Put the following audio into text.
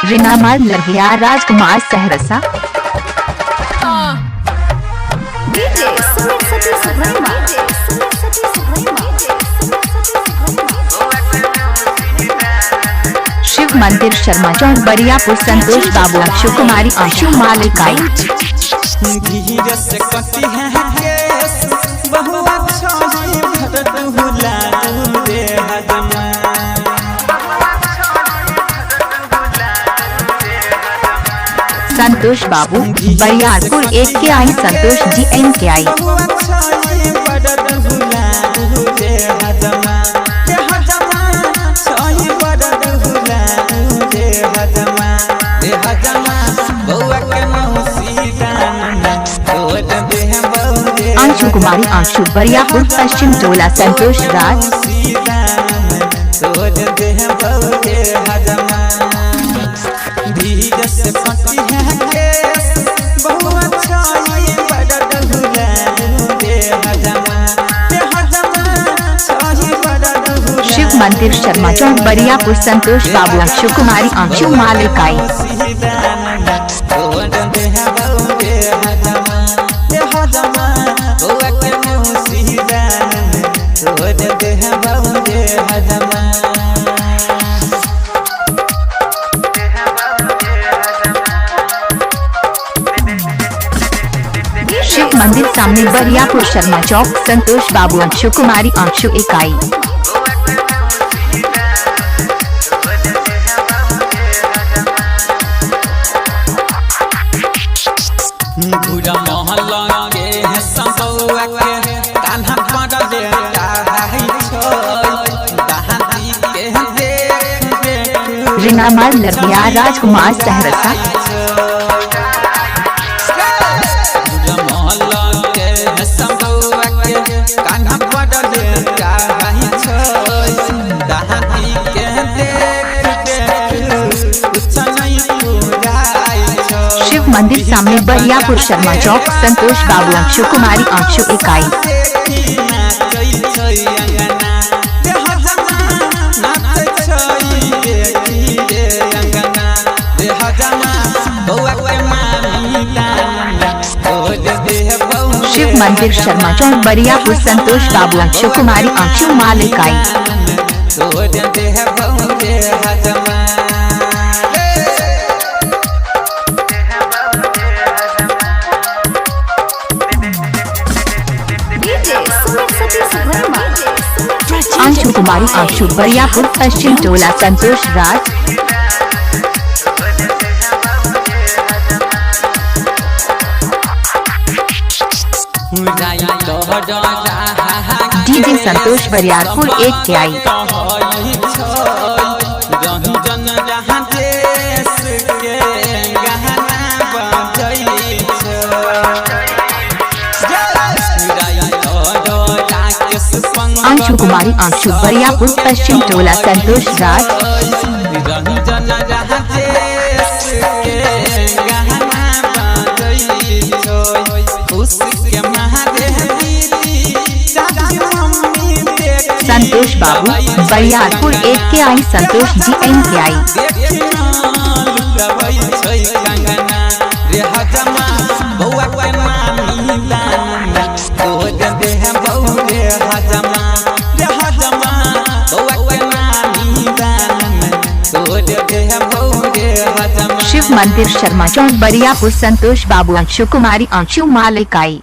रिनामाल लरहिया राजकुमार सहरसा। शिव मंदिर शर्मा चौक बरियापुर संतोष बाबू अक्षु कुमारी आशु मालिकाई। संतोष बाबू बरियारपुर 1 के आई। संतोष जी एन के आई। अंशु कुमारी आशु बरियापुर पश्चिम टोला संतोष राज। शिव मंदिर शर्मा चौक बरियापुर संतोष बाबू अक्षु कुमारी आशु मालिकाई। शिव मंदिर सामने बरियापुर शर्मा चौक संतोष बाबू अक्षु कुमारी आशु इकाई। रिनामाल लरहिया राजकुमार सहरसा। शिव मंदिर सामने बरियापुर शर्मा चौक संतोष बाबू अक्षु कुमारी आशु इकाई। शिव मंदिर शर्मा चौक बरियापुर संतोष बाबू अक्षु कुमारी आशु मालिकाई। अंशु कुमारी आशु बरियापुर पश्चिम टोला संतोष राज। डीजे संतोष बरियारपुर 1 के आई। अंशु कुमारी आशु बरियापुर पश्चिम टोला संतोष राज। संतोष बाबू बरियारपुर 1 के आई। संतोष जी एन के आई। शिव मंदिर शर्मा चौक बरियापुर संतोष बाबू अक्षु कुमारी आशु मालिकाई।